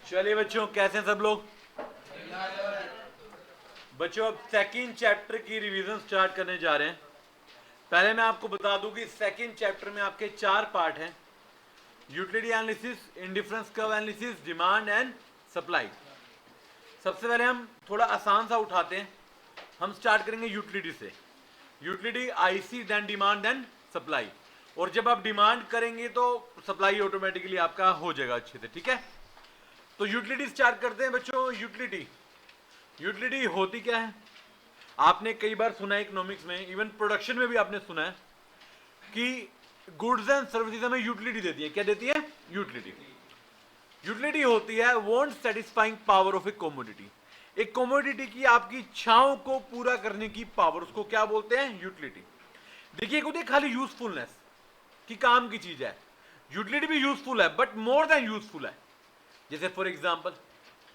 चलिए बच्चों, कैसे हैं सब लोग? बच्चों, अब सेकंड चैप्टर की रिवीजन स्टार्ट करने जा रहे हैं। पहले मैं आपको बता दूं कि सेकंड चैप्टर में आपके 4 पार्ट हैं: utility analysis, indifference curve analysis, demand and supply. सबसे पहले हम थोड़ा आसान सा उठाते हैं। हम स्टार्ट करेंगे यूटिलिटी से। Utility I see, then demand, then supply. और जब आप डिमांड करेंगे तो सप्लाई ऑटोमेटिकली आपका हो जाएगा अच्छे से, ठीक है? तो यूटिलिटी स्टार्ट करते हैं बच्चों। यूटिलिटी होती क्या है? आपने कई बार सुना है इकोनॉमिक्स में, इवन प्रोडक्शन में भी आपने सुना है कि गुड्स एंड सर्विसेज हमें यूटिलिटी देती है। क्या देती है? यूटिलिटी। यूटिलिटी होती है want satisfying power of a commodity. एक कमोडिटी की आपकी इच्छाओं को पूरा करने की पावर, उसको क्या बोलते हैं? यूटिलिटी। देखिए, एक होती है खाली यूजफुलनेस कि काम की चीज है। यूटिलिटी भी यूजफुल है बट मोर देन यूजफुल है। जैसे फॉर एग्जांपल,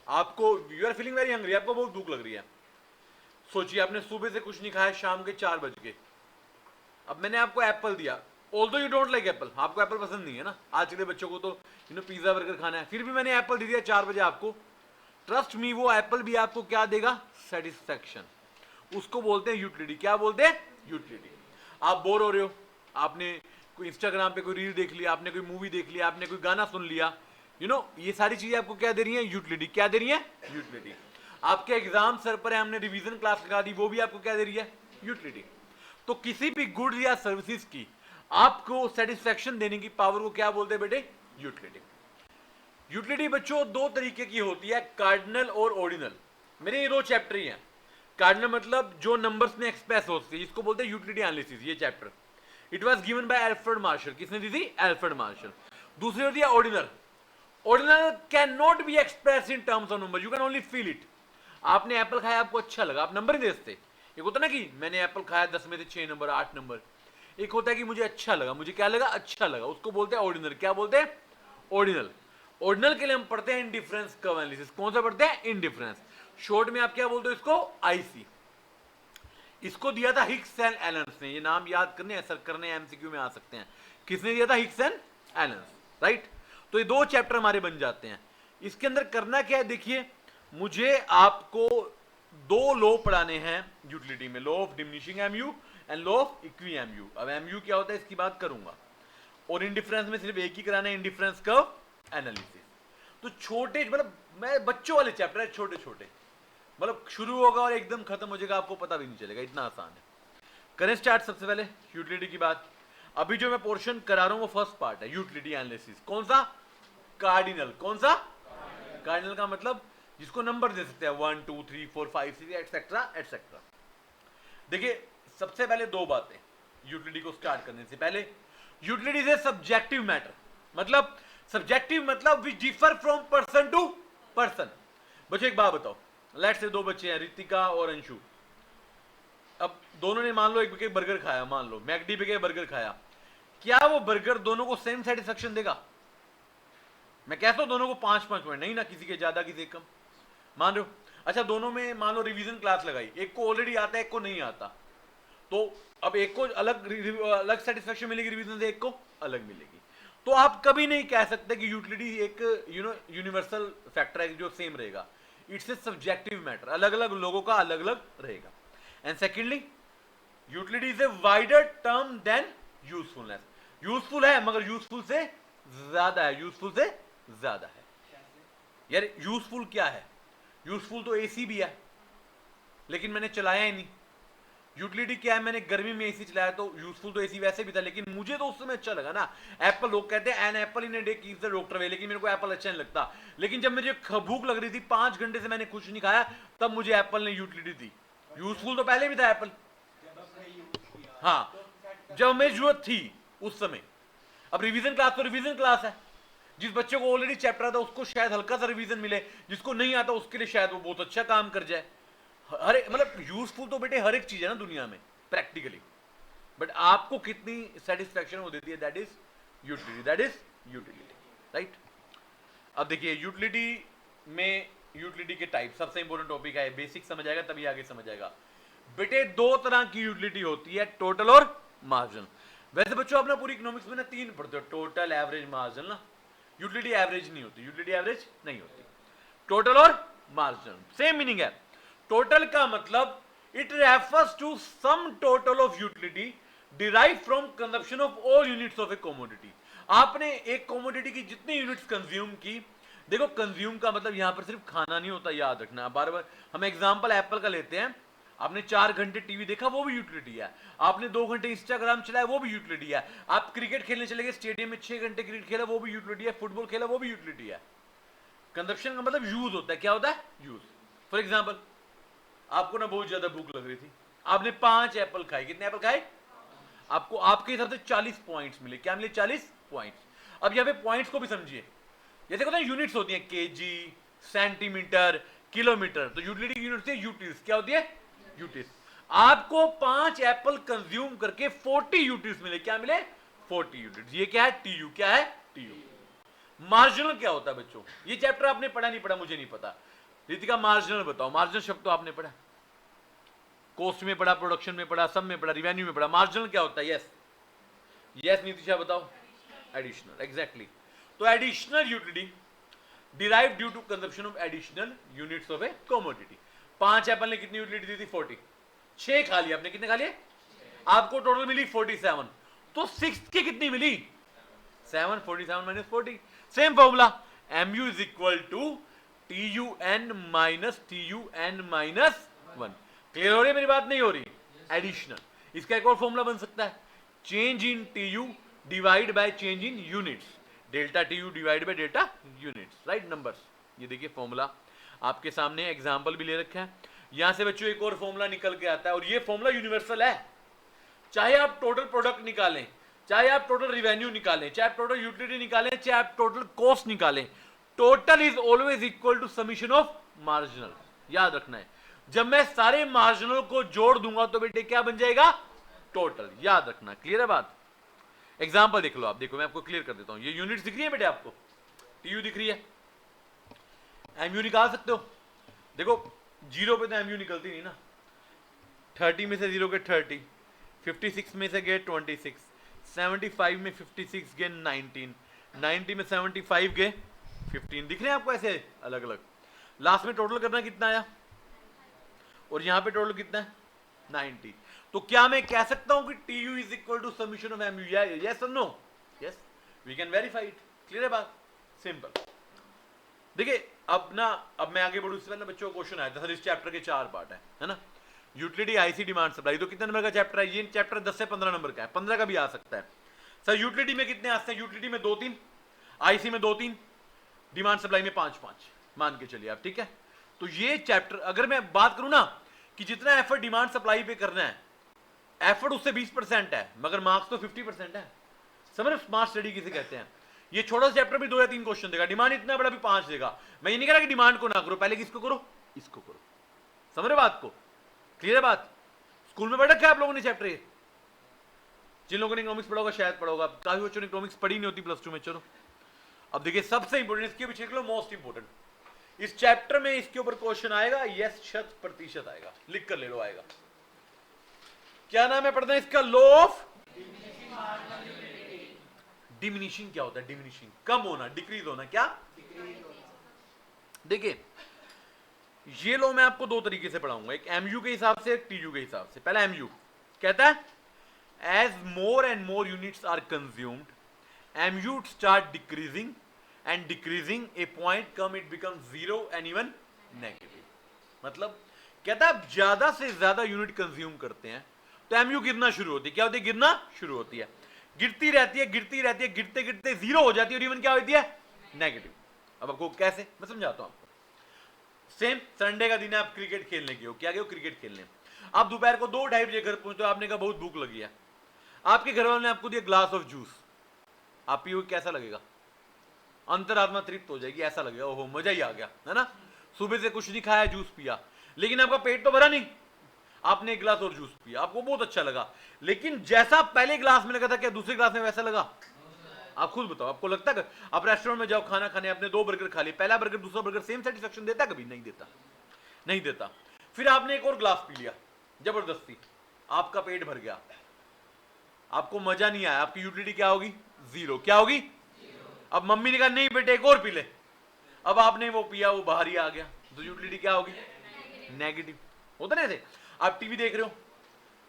आपको you are feeling very hungry, आपको बहुत भूख लग रही है। सोचिए आपने सुबह से कुछ नहीं खाया, शाम के 4 बज गए। अब मैंने आपको एप्पल दिया, although you don't like Apple, आपको एप्पल पसंद नहीं है ना, आज के बच्चों को तो पिज्जा बर्गर खाना है, फिर भी मैंने एप्पल दे दिया 4 बजे आपको। ट्रस्ट मी, वो एप्पल भी आपको क्या देगा? सेटिस्फैक्शन। उसको बोलते हैं यूटिलिटी। क्या बोलते हैं? यूटिलिटी। आप बोर हो रहे हो, आपने कोई इंस्टाग्राम पे कोई रील देख लिया, आपने कोई मूवी देख लिया, आपने कोई गाना सुन लिया, ये सारी चीजें आपको क्या दे रही है? यूटिलिटी। क्या दे रही है? यूटिलिटी। आपके एग्जाम सर पर है, हमने रिवीजन क्लास लगा दी, वो भी आपको क्या दे रही है? यूटिलिटी। तो किसी भी गुड्स या सर्विसेज की आपको सेटिस्फैक्शन देने की पावर को क्या बोलते हैं बेटे? यूटिलिटी। यूटिलिटी बच्चों 2 तरीके की होती है, कार्डिनल और ऑर्डिनल। मेरे ये 2 चैप्टर ही हैं। कार्डिनल मतलब जो नंबर्स में एक्सप्रेस होती है, जिसको बोलते हैं यूटिलिटी एनालिसिस, ये chapter. It was given by Alfred Marshall. किसने दी थी? Alfred Marshall. दूसरी होती है ordinal. Ordinal can not be express in terms of number, you can only feel it. आपने एप्पल खाया, आपको अच्छा लगा, आप नंबर ही दे सकते। एक होता ना कि मैंने एप्पल खाया, 10 में से 6 नंबर, 8 नंबर। एक होता है कि मुझे अच्छा लगा, मुझे क्या लगा? अच्छा लगा, उसको बोलते हैं ऑर्डिनल। क्या बोलते हैं? ऑर्डिनल। ऑर्डिनल के लिए हम पढ़ते हैं इंडिफरेंस कर्व एनालिसिस। कौन सा पढ़ते हैं? इंडिफरेंस। शॉर्ट में आप क्या बोलते हो इसको? आईसी। इसको दिया था हिक्स एंड एलन्स ने। ये नाम याद करने, असर करने, एमसीक्यू में आ सकते हैं। किसने दिया था? Hicks and Allen's, right? तो ये 2 चैप्टर हमारे बन जाते हैं। इसके अंदर करना क्या है? देखिए, मुझे आपको 2 लॉ पढ़ाने हैं यूटिलिटी में, law of diminishing MU and law of equi MU. अब एमयू क्या होता है इसकी बात करूंगा, और इंडिफरेंस में सिर्फ एक ही कराना है, इंडिफरेंस कर्व एनालिसिस। तो छोटे, मतलब मैं बच्चों वाले चैप्टर है, छोटे छोटे, मतलब शुरू होगा और एकदम खत्म हो जाएगा, आपको पता भी नहीं चलेगा, इतना आसान है। करें स्टार्ट। सबसे पहले यूटिलिटी की बात। अभी जो मैं पोर्शन करा रहा हूं वो फर्स्ट पार्ट है, यूटिलिटी एनालिसिस। कौन सा? कार्डिनल। कौन सा? कार्डिनल का मतलब जिसको नंबर दे सकते हैं, 1 2 3 4 5 6 एटसेट्रा एटसेट्रा। देखिए, सबसे पहले 2 बातें यूटिलिटी को स्टार्ट करने से पहले। Utility is a subjective matter. मतलब सब्जेक्टिव मतलब we differ from person to person. बच्चों एक बात बताओ, लेट्स से 2 बच्चे हैं, रितिका और अंशु। अब दोनों ने मान लो एक बर्गर खाया, मान लो मैकडी पे बर्गर खाया, क्या वो बर्गर दोनों को सेम सेटिस्फेक्शन देगा? मैं कहता हूं दोनों को 5-5 पॉइंट, नहीं ना, किसी के ज्यादा किसी के कम, मान रहे हो? अच्छा, दोनों में मान लो रिवीजन क्लास लगाई, एक को ऑलरेडी आता है, एक को नहीं आता, तो अब एक को अलग सेटिस्फेक्शन मिलेगी रिवीजन से, एक को अलग मिलेगी। तो आप कभी नहीं कह सकते कि यूटिलिटी एक यूनिवर्सल फैक्टर है जो सेम रहेगा। इट्स ए सब्जेक्टिव मैटर, अलग अलग लोगों का अलग अलग रहेगा। And secondly, utility is a wider term then usefulness. Useful है मगर यूजफुल से ज्यादा है, यूजफुल से ज्यादा है। यार यूजफुल क्या है? यूजफुल तो एसी भी है, लेकिन मैंने चलाया ही नहीं। यूटिलिटी क्या है? मैंने गर्मी में एसी चलाया, तो यूजफुल तो एसी वैसे भी था, लेकिन मुझे तो उस समय अच्छा लगा ना। एप्पल, लोग कहते हैं an apple in a day keeps the doctor away, लेकिन मेरे को एप्पल अच्छा नहीं लगता। लेकिन जब मुझे भूख लग रही थी, 5 घंटे से मैंने कुछ नहीं खाया, तब मुझे एप्पल ने यूटिलिटी दी। यूजफुल तो पहले भी था एप्पल, हाँ, जब हमें जरूरत थी उस समय। अब रिवीजन क्लास तो रिवीजन क्लास है, जिस बच्चे को ऑलरेडी चैप्टर आता उसको शायद हल्का सा रिवीजन मिले, जिसको नहीं आता उसके लिए शायद वो बहुत अच्छा काम कर जाए। हर एक, मतलब यूजफुल तो बेटे हर एक चीज है ना दुनिया में प्रैक्टिकली, बट आपको कितनी सेटिस्फेक्शन वो देती है, that is utility, that is utility, right? अब देखिए, यूटिलिटी में यूटिलिटी के टाइप, सबसे इंपॉर्टेंट टॉपिक है, बेसिक समझ आएगा तभी आगे समझ आएगा। बेटे 2 तरह की यूटिलिटी होती है, टोटल और मार्जिन। वैसे बच्चों अपना पूरी इकोनॉमिक्स में ना 3 पढ़ते हो, टोटल, एवरेज, मार्जिन ना। यूटिलिटी एवरेज नहीं होती, यूटिलिटी एवरेज नहीं होती। टोटल और मार्जिनल सेम मीनिंग है। टोटल का मतलब it refers to sum total of utility derive from consumption of all units of a commodity. आपने एक कमोडिटी की जितनी यूनिट्स कंज्यूम की, देखो कंज्यूम का मतलब यहां पर सिर्फ खाना नहीं होता, याद रखना। बार बार हम एग्जांपल एप्पल का लेते हैं, आपने 4 घंटे टीवी देखा वो भी यूटिलिटी है, आपने 2 घंटे इंस्टाग्राम चलाया वो भी यूटिलिटी है, आप क्रिकेट खेलने चले गए स्टेडियम में 6 घंटे क्रिकेट खेला वो भी यूटिलिटी है, फुटबॉल खेला वो भी यूटिलिटी है। कंजप्शन का मतलब यूज होता है, क्या होता है यूज। फॉर एग्जाम्पल आपको ना बहुत ज्यादा भूख लग रही थी, आपने 5 एप्पल खाए, कितने एप्पल खाए, आपको आपके हिसाब से 40 पॉइंट्स मिले, क्या मिले 40 पॉइंट्स। अब यहाँ पे पॉइंट्स को भी समझिए, जैसे कहते हैं यूनिट्स होती हैं केजी, सेंटीमीटर, किलोमीटर, तो यूटिलिटी यूनिट्स है यूटिल्स, क्या होती है यूटिल्स। आपको 5 एप्पल कंज्यूम करके 40 यूटिल्स मिले, क्या मिले 40 यूनिट्स। ये क्या है टीयू, क्या है टीयू। मार्जिनल क्या होता है बच्चों, ये चैप्टर आपने पढ़ा नहीं पढ़ा मुझे नहीं पता, रितिका मार्जिनल बताओ। मार्जिनल शब्द तो आपने पढ़ा, कॉस्ट में पढ़ा, प्रोडक्शन में पढ़ा, सब में पढ़ा, रिवेन्यू में पढ़ा। मार्जिनल क्या होता है, यस यस नीतिशा बताओ। Additional, exactly. तो additional utility derive due to consumption of additional units of a commodity. 5 apple ने कितनी यूटिलिटी दी थी 40, 6 खा लिया आपने, कितने खा लिए, आपको टोटल मिली 47, तो 6 की कितनी मिली 7, 47 minus 40। Same formula mu is equal to TUN minus TUN minus 1। Clear हो रही है मेरी बात, नहीं हो रही। एडिशनल, इसका एक और फॉर्मूला बन सकता है, change in TU divide by change in units, delta TU divide by delta units, right numbers. ये देखिए फॉर्मूला आपके सामने, एग्जांपल भी ले रखा है। यहां से बच्चों एक और फॉर्मूला निकल के आता है, और ये फॉर्मूला यूनिवर्सल है। चाहे आप टोटल प्रोडक्ट निकालें, चाहे आप टोटल रिवेन्यू निकालें, चाहे आप टोटल यूटिलिटी निकालें, चाहे आप टोटल कॉस्ट निकालें, total is always equal to summation of marginal. याद रखना है, जब मैं सारे मार्जिनल को जोड़ दूंगा तो बेटे क्या बन जाएगा टोटल, याद रखना। क्लियर है बात। एग्जांपल देख लो आप, देखो मैं आपको क्लियर कर देता हूं। ये यूनिट्स दिख रही है बेटे आपको, टीयू दिख रही है, एमयू निकाल सकते हो। देखो 0 पे तो एमयू निकलती नहीं ना, 30 में से 0 के 30, 56 में से गए 26, 75 में 56 गए 19, 90 में 75 गए 15। दिख रहे हैं आपको ऐसे अलग अलग। लास्ट में टोटल करना कितना आया, और यहां पे टोटल कितना है 90। तो क्या मैं कह सकता हूं कि TU is equal to summation of MU, yes और no, yes we can verify it. Clear है बात, सिंपल। देखिए अब मैं आगे बढ़ूं इससे पहले बच्चों को क्वेश्चन आया था सर, इस चैप्टर के 4 पार्ट है ना, यूटिलिटी, आईसी, डिमांड सप्लाई। तो कितने नंबर का चैप्टर है ये, चैप्टर 10 से 15 नंबर का है, 15 का भी आ सकता है। सर यूटिलिटी में कितने आते हैं, यूटिलिटी में 2-3, आईसी में 2-3, डिमांड सप्लाई में 5-5 मान के चलिए आप, ठीक है। तो ये चैप्टर अगर मैं बात करूं ना कि जितना एफर्ट डिमांड सप्लाई पे करना है, एफर्ट उससे 20% है, मगर मार्क्स तो 50% है। समझ, स्मार्ट स्टडी किसे कहते हैं। ये छोटा सा चैप्टर भी 2 या 3 क्वेश्चन देगा, डिमांड इतना बड़ा भी 5 देगा। मैं ये नहीं कह रहा कि डिमांड को ना करो, पहले किसको करो, इसको करो। समझ रहे बात को, क्लियर है बात। स्कूल में पढ़ रखा है आप लोगों ने चैप्टर ये, जिन लोगों ने इकोनॉमिक्स पढ़ा होगा शायद पढ़ा होगा, काफी बच्चों ने इकोनॉमिक्स पढ़ी नहीं होती प्लस 2 में। चलो अब देखिए सबसे इंपोर्टेंट, इसके पीछे लो मोस्ट इंपोर्टेंट, इस चैप्टर में इसके ऊपर क्वेश्चन आएगा, यस 100% आएगा, लिख कर ले लो आएगा। क्या नाम है पढ़ना इसका, लॉ ऑफ डिमिनिशिंग। क्या होता है डिमिनिशिंग, कम होना, डिक्रीज होना, क्या देखिए ये लो मैं आपको 2 तरीके से पढ़ाऊंगा, एक एमयू के हिसाब से, एक टीयू के हिसाब से। पहला एमयू कहता है as more and more units are consumed, MU start decreasing and decreasing, a point come it become 0 and even negative. मतलब कहता है ज्यादा से ज्यादा यूनिट कंज्यूम करते हैं तो एमयू गिरना शुरू होती है। क्या होती है, गिरना शुरू होती है, गिरती रहती है, गिरती रहती है, गिरते गिरते 0 हो जाती है, और इवन क्या होती है नेगेटिव। अब आपको कैसे, मैं समझाता हूं आपको। सेम संडे का दिन है, आप क्रिकेट खेलने गए हो, क्या गए हो क्रिकेट खेलने। आप दोपहर को 2-2:30 बजे घर पहुंचते हो, आपने कहा बहुत भूख लगी है, आपके घर वालों ने आपको दिया ग्लास ऑफ जूस, आप पियोगे, कैसा लगेगा, अंतरात्मा तृप्त हो जाएगी, ऐसा लगेगा ओहो मजा ही आ गया, है ना। सुबह से कुछ नहीं खाया, जूस पिया, लेकिन आपका पेट तो भरा नहीं, आपने एक गिलास और जूस पिया, आपको बहुत अच्छा लगा, लेकिन जैसा पहले ग्लास में लगा था क्या दूसरे ग्लास में वैसा लगा। आप खुद बताओ, आपको लगता है आप रेस्टोरेंट में जाओ खाना खाने, आपने 2 बर्गर खा लिए, पहला बर्गर दूसरा बर्गर सेम सेटिस्फेक्शन देता, कभी नहीं देता, नहीं देता। फिर आपने एक और ग्लास पी लिया जबरदस्ती, आपका पेट भर गया, आपको मजा नहीं आया, आपकी यूटिलिटी क्या होगी 0, क्या होगी। अब मम्मी ने कहा नहीं बेटे एक और पी ले, अब आपने वो पिया, वो बाहर ही आ गया, तो यूटिलिटी क्या होगी? नेगेटिव। होता ना ऐसे, आप टीवी देख रहे हो,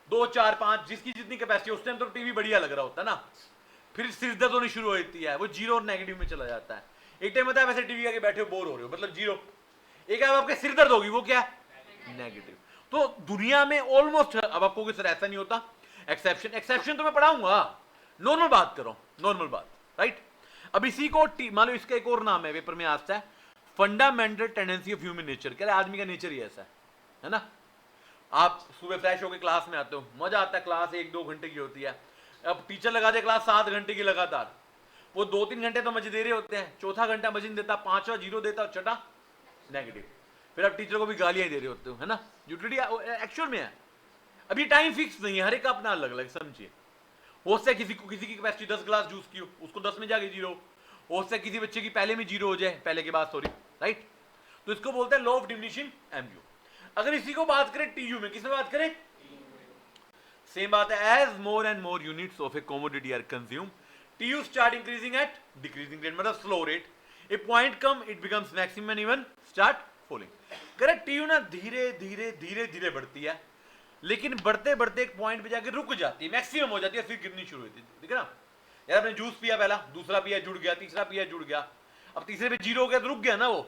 2 4 5 जिसकी जितनी कैपेसिटी, उस टाइम तो टीवी बढ़िया लग रहा होता है ना, फिर सिर दर्द होनी शुरू हो जाती है, वो जीरो और नेगेटिव में चला जाता है। एक टाइम होता है वैसे टीवी आके बैठे हो, बोर हो रहे हो, मतलब जीरो। एक अब आपके सिर दर्द होगी, वो क्या है? नेगेटिव। तो दुनिया में ऑलमोस्ट, अब आपको कोई सर ऐसा नहीं होता, एक्सेप्शन, एक्सेप्शन तो मैं पढ़ाऊंगा, नॉर्मल बात करो, नॉर्मल बात, राइट। अब इसी को मान लो इसका एक और नाम है, पेपर में आता है fundamental tendency of human nature. कह रहे आदमी का नेचर ही ऐसा है ना। आप सुबह फ्रेश होकर क्लास में आते हो, मजा आता है, क्लास 1-2 घंटे की होती है, अब टीचर लगा दे क्लास 7 घंटे की लगातार, वो 2-3 घंटे तो मजे दे रहे होते हैं, चौथा घंटा मजे नहीं देता, 5वां जीरो देता, चटा नेगेटिव, फिर आप टीचर को भी गालियां ही दे रहे होते हो, है ना। यूटिलिटी एक्चुअल में है। अभी टाइम फिक्स नहीं है, हर एक का अपना अलग अलग, समझिए। हो सकता है किसी की कैपेसिटी 10 ग्लास जूस की हो, उसको 10 में जाके जीरो हो सकता है, किसी बच्चे की पहले में जीरो हो जाए, पहले के बाद, सॉरी, राइट। तो इसको बोलते हैं लॉ ऑफ डिमिनिशिंग एमयू। अगर इसी को बात करें टीयू में, किसमें बात करें? सेम बात है, as more and more units of a commodity are consume, T U start increasing at decreasing rate, मतलब slow rate, a point come it becomes maximum and even start falling. Correct, T U ना धीरे धीरे धीरे धीरे बढ़ती है, लेकिन बढ़ते बढ़ते एक पॉइंट पे जाके रुक जाती है, मैक्सिमम हो जाती है, फिर गिरनी शुरू होती है, ठीक है ना। यार आपने जूस पिया, पहला, दूसरा पिया, जुड़ गया, तीसरा पिया, जुड़ गया, अब तीसरे पे जीरो हो गया तो रुक गया ना, वो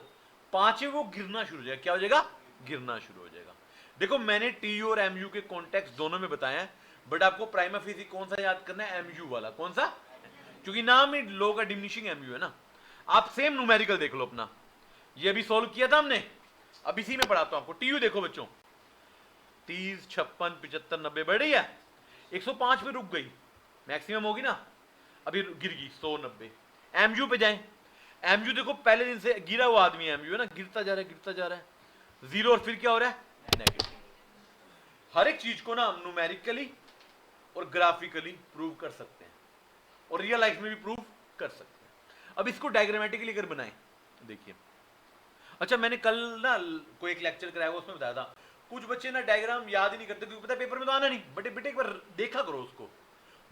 पांचवें वो गिरना शुरू हो जाएगा, क्या हो जाएगा? गिरना शुरू हो जाएगा। देखो मैंने टीयू और एमयू के कॉन्टेक्स्ट दोनों में बताया है, बट आपको प्राइमा फेसी कौन सा याद करना है? एमयू वाला। कौन सा? क्योंकि नाम ही लो का डिमिनिशिंग एमयू है ना। आप सेम न्यूमेरिकल देख लो अपना, ये अभी सॉल्व किया था हमने, अब इसी में पढ़ाता हूं आपको। टीयू देखो बच्चों, 30, 56, 75, 90 बढ़ रही है, 105 पे रुक गई, मैक्सिमम होगी ना, अभी गिर गई 190। एमयू पे जाएं, एमयू देखो पहले दिन से गिरा हुआ आदमी है, एमयू है ना, गिरता जा रहा है, गिरता जा रहा है, जीरो, और फिर क्या हो रहा है? नेगेटिव। हर एक चीज को ना हम न्यूमेरिकली और ग्राफिकली प्रूव कर सकते हैं, और रियल लाइफ में भी प्रूव कर सकते हैं। अब इसको डायग्रामेटिकली अगर बनाएं, देखिए, अच्छा मैंने कल ना कोई एक लेक्चर कराया, उसमें बताया था, कुछ बच्चे ना डायग्राम याद ही नहीं करते, क्योंकि पता है पेपर में तो आना नहीं, बट बेटे एक बार देखा करो उसको।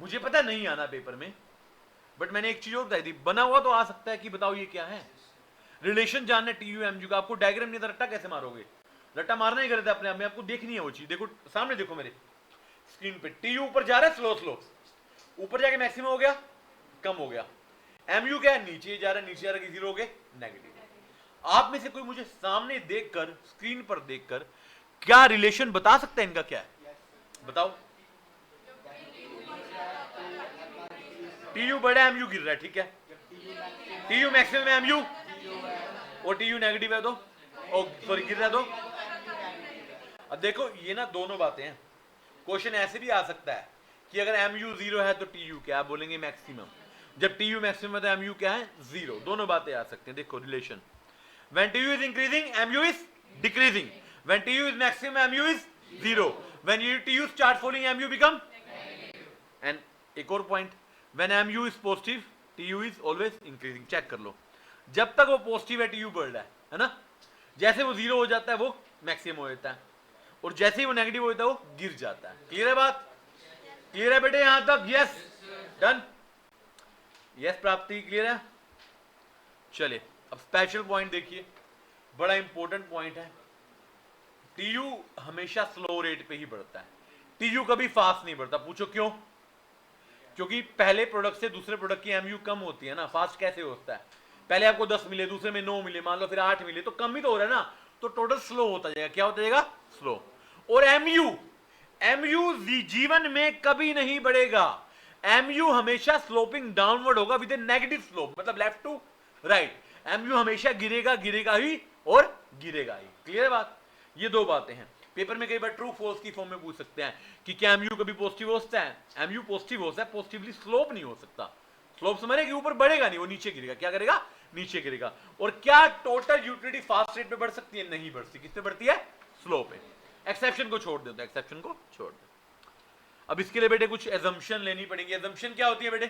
मुझे पता नहीं आना पेपर में, बट मैंने एक चीज और बताई थी, बना हुआ तो आ सकता है कि बताओ ये क्या है। रिलेशन जानना टीयू एमयू का, आपको डायग्राम नहीं था, रट्टा कैसे मारोगे? रट्टा मारना ही करते अपने आप में, आपको देखनी है वो चीज। देखो सामने, देखो मेरे स्क्रीन पे, टीयू ऊपर जा रहा है स्लो स्लो, ऊपर जाके मैक्सिमम हो गया, कम हो गया। एमयू क्या है? नीचे जा रहा है, नीचे जा रहा है, जीरो हो गए, नेगेटिव। आप में से कोई मुझे सामने देखकर, स्क्रीन पर देखकर क्या रिलेशन बता सकता है इनका क्या है? बताओ। टीयू बड़ा, एमयू गिर रहा है, ठीक है, टीयू मैक्सिमम है, एमयू और टीयू नेगेटिव है, तो सॉरी गिर रहा है, तो अब देखो ये ना दोनों बातें हैं। क्वेश्चन ऐसे भी आ सकता है कि अगर एमयू जीरो है तो टीयू क्या है? बोलेंगे मैक्सिमम। जब टीयू मैक्सिमम है तो एमयू क्या है? जीरो। दोनों बातें आ सकते हैं। देखो relation, when TU is increasing MU is decreasing, when TU is maximum MU is zero, when TU start falling MU become, and एक और point, when MU is positive TU is always increasing. Check कर लो, जब तक वो positive है TU बढ़ रहा है ना, जैसे वो जीरो हो जाता है वो मैक्सिमम हो जाता है, और जैसे ही वो नेगेटिव हो जाता है वो गिर जाता है। क्लियर है बात? क्लियर है बेटे यहां तक? यस, डन, यस प्राप्ति, क्लियर है? चलिए अब स्पेशल पॉइंट देखिए, बड़ा इंपॉर्टेंट पॉइंट है। टीयू हमेशा स्लो रेट पे ही बढ़ता है, टीयू कभी फास्ट नहीं बढ़ता। पूछो क्यों? क्योंकि पहले प्रोडक्ट से दूसरे प्रोडक्ट की एमयू कम होती है ना। फास्ट कैसे होता है? पहले आपको 10 मिले, दूसरे में 9 मिले, मान लो फिर 8 मिले, तो कम ही तो हो रहा है ना, तो टोटल स्लो होता जाएगा। क्या होता जाएगा? स्लो। और एमयू जीवन में कभी नहीं बढ़ेगा, एमयू हमेशा स्लोपिंग डाउनवर्ड होगा विद ए नेगेटिव स्लोप, मतलब लेफ्ट टू राइट। एमयू हमेशा गिरेगा, गिरेगा ही और गिरेगा ही। क्लियर है बात? ये दो बातें हैं। पेपर में कई बार ट्रू फॉल्स की फॉर्म में पूछ सकते हैं कि क्या एमयू कभी पॉजिटिव हो सकता है? एमयू पॉजिटिव हो सकता है, पॉजिटिवली स्लोप नहीं हो सकता। स्लोप समझे कि ऊपर बढ़ेगा नहीं, वो नीचे गिरेगा। क्या करेगा? नीचे गिरेगा। और क्या टोटल यूटिलिटी फास्ट रेट पे बढ़ सकती है? नहीं बढ़ती। किस पे बढ़ती है? स्लो पे। एक्सेप्शन को छोड़ दो, एक्सेप्शन को छोड़ दो। अब इसके लिए बेटे कुछ एजम्पशन लेनी पड़ेगी। एजम्पशन क्या होती है बेटे?